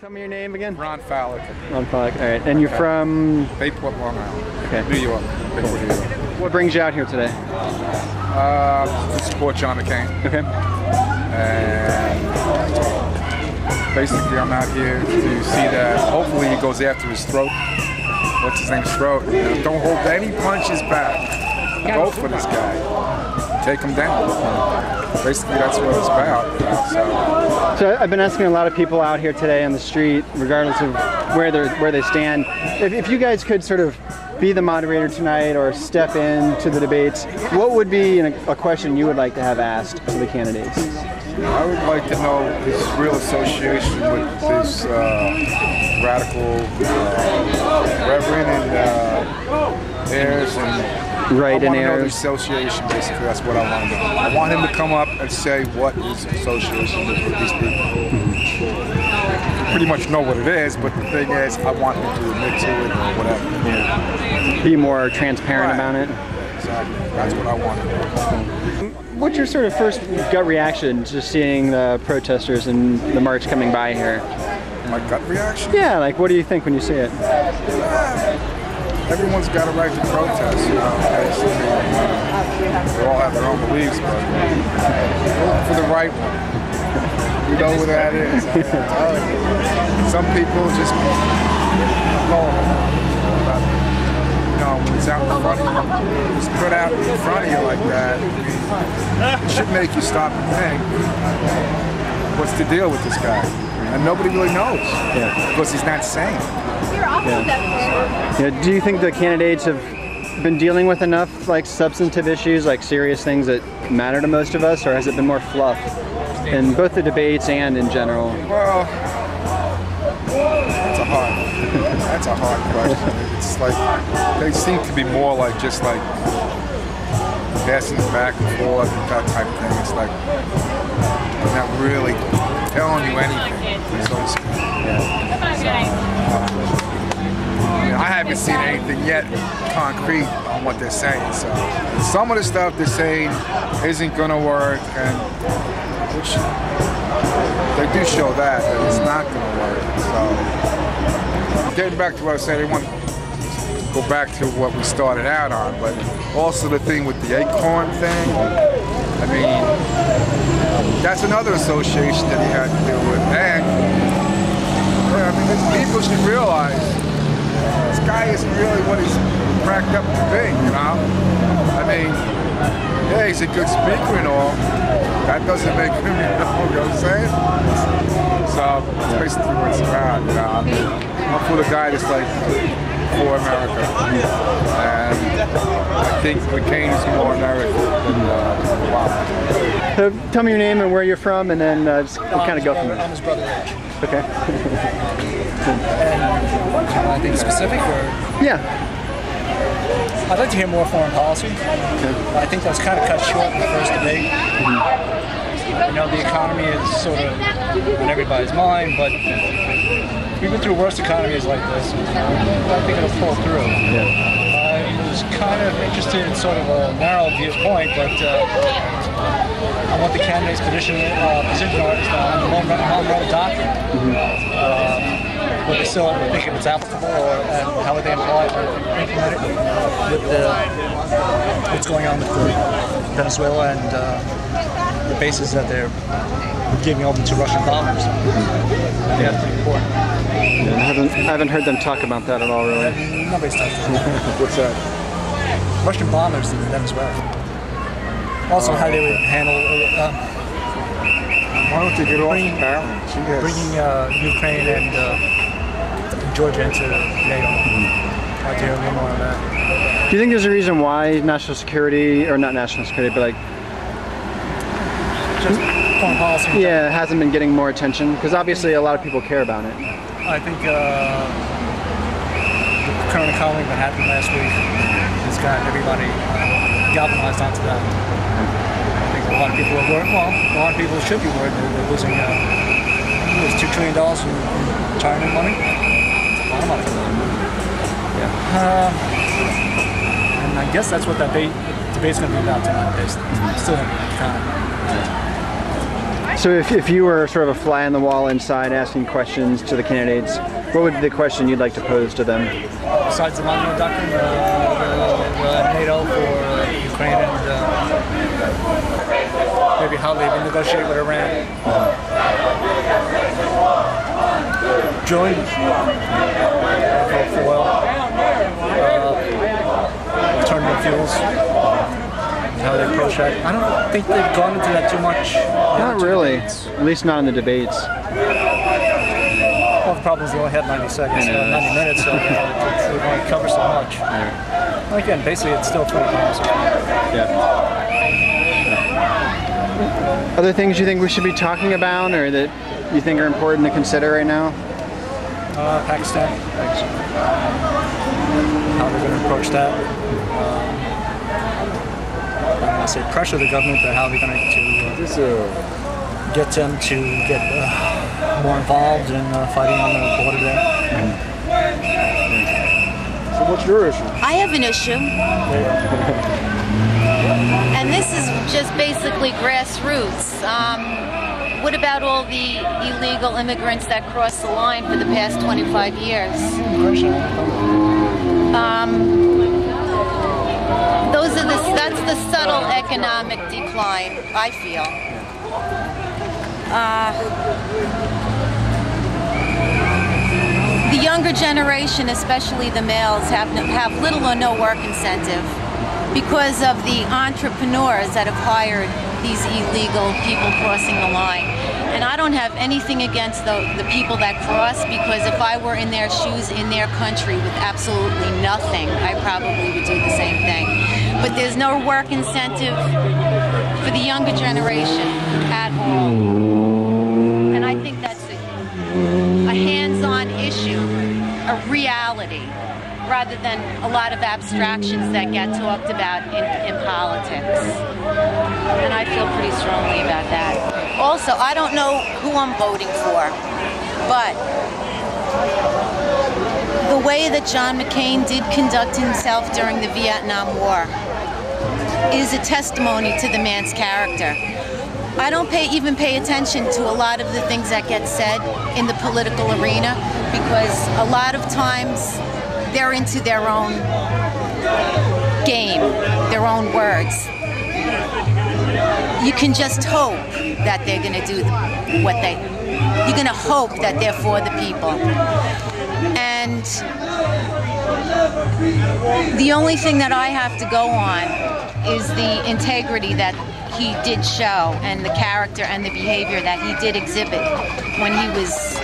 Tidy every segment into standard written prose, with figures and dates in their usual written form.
Tell me your name again. Ron Fallick. Ron Fallick. All right. And you're from? Bayport, Long Island. Okay. New York. Bayport, New York. What brings you out here today? To support John McCain. Okay. And basically, I'm out here to see that hopefully he goes after his throat. What's his name's throat? Don't hold any punches back. Go for this guy. Take him down. Basically, that's what it's about. So I've been asking a lot of people out here today on the street, regardless of where they stand, if you guys could sort of be the moderator tonight or step in to the debates, what would be a question you would like to have asked to the candidates? I would like to know his real association with this radical reverend and heirs and right and heirs. The association, basically, that's what I want to do. I want him to come up and say what his association is with these people. Pretty much know what it is, but the thing is, I want him to admit to it or whatever. Yeah. Be more transparent about it. Exactly. That's what I want to do. What's your sort of first gut reaction to seeing the protesters and the march coming by here? My gut reaction? Yeah, like what do you think when you see it? Everyone's got a right to protest, you know. They all have their own beliefs, but vote for the right one. You know what that is. Some people just when it's out in front of you, it's put out in front of you like that. It should make you stop and think, what's the deal with this guy? And nobody really knows, because he's not sane. Yeah, do you think the candidates have been dealing with enough like substantive issues, like serious things that matter to most of us, or has it been more fluff in both the debates and in general? Well, that's a hard question. It's like they seem to be more like just like passing it back and forth and that type of thing. It's like they're not really telling you anything, so to speak. I haven't seen anything yet concrete on what they're saying. So some of the stuff they're saying isn't going to work, and which they do show that it's not going to work. So getting back to what I said, I want to go back to what we started out on, but also the thing with the acorn thing. I mean, that's another association that he had to deal with, and I mean, people should realize this guy isn't really what he's cracked up to be, you know? I mean, yeah, he's a good speaker and all. That doesn't make him, you know what I'm saying? So, that's basically what it's about, you know? I mean, I'm for the guy that's like, for America. And I think McCain is more American than Obama. So, tell me your name and where you're from, and then just kind of go from there. I'm his brother Rich. Okay. Anything specific, or? Yeah. I'd like to hear more foreign policy. I think that's kind of cut short in the first debate. You know, the economy is sort of on everybody's mind, but we've been through worse economies like this. I think it'll pull through. I was kind of interested in sort of a narrow viewpoint, but on what the candidate's position is on the Monroe Doctrine. Whether they still think it's applicable, and how would they implement it with what's going on with Venezuela and the bases that they're giving over to Russian bombers. I think that's pretty important. I haven't heard them talk about that at all, really. Nobody's talked about that. What's that? Russian bombers in Venezuela. Also, how they would handle why don't you get off bringing Ukraine and Georgia into NATO. I'd like to hear a little more on that. Do you think there's a reason why national security, or not national security, but like just foreign policy? Yeah, it hasn't been getting more attention because obviously a lot of people care about it. I think the current economy that happened last week has got everybody galvanized onto that. I think a lot of people are worried. Well, a lot of people should be worried. They're losing $2 trillion in retirement money. It's a lot of money for them. And I guess that's what that debate's going to be about tonight, basically. Still in the economy. So if you were sort of a fly on the wall inside asking questions to the candidates, what would be the question you'd like to pose to them? Besides the Monroe Doctrine, the NATO for Ukraine, and maybe how they would negotiate with Iran. Join for oil, alternative fuels, how they approach that. I don't think they've gone into that too much. Not really, at least not in the debates. Well, the problem is they only had 90 seconds, 90 minutes, so they only cover so much. Well, again, basically it's still 20 pounds. Yeah. Other things you think we should be talking about or that you think are important to consider right now? Pakistan. How they're going to approach that. I'm going to say pressure the government, but how they're going to get them to get more involved in fighting on the border there. So what's your issue? I have an issue. And this is just basically grassroots. What about all the illegal immigrants that crossed the line for the past 25 years? That's the subtle economic decline, I feel. The younger generation, especially the males, have little or no work incentive because of the entrepreneurs that have hired these illegal people crossing the line. And I don't have anything against the people that cross, because if I were in their shoes in their country with absolutely nothing, I probably would do the same thing. But there's no work incentive for the younger generation at all. And I think that's a hands-on issue, a reality, rather than a lot of abstractions that get talked about in politics. And I feel pretty strongly about that. Also, I don't know who I'm voting for, but the way that John McCain did conduct himself during the Vietnam War is a testimony to the man's character. I don't even pay attention to a lot of the things that get said in the political arena, because a lot of times they're into their own game, their own words. You can just hope that they're going to do you're going to hope that they're for the people. And the only thing that I have to go on is the integrity that he did show, and the character and the behavior that he did exhibit when he was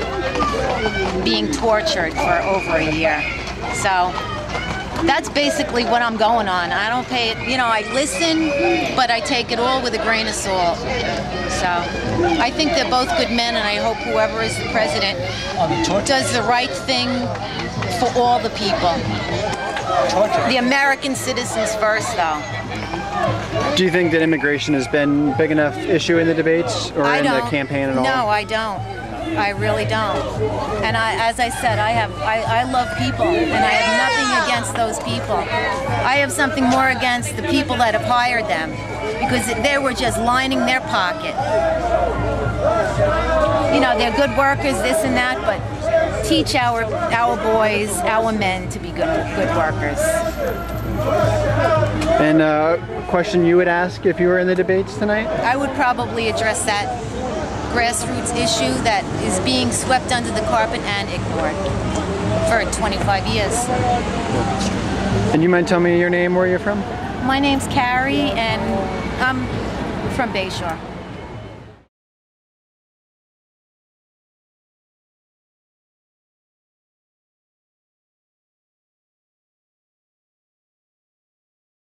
being tortured for over a year. So that's basically what I'm going on. I don't pay it, I listen, but I take it all with a grain of salt. So I think they're both good men, and I hope whoever is the president does the right thing for all the people. The American citizens first, though. Do you think that immigration has been a big enough issue in the debates or in the campaign at all? No, I don't. I really don't. And as I said, I love people, and I have nothing against those people. I have something more against the people that have hired them, because they were just lining their pocket. They're good workers, this and that, but teach our boys, our men, to be good workers. And a question you would ask if you were in the debates tonight? I would probably address that grassroots issue that is being swept under the carpet and ignored for 25 years. And you mind telling me your name, where you're from? My name's Carrie, and I'm from Bayshore.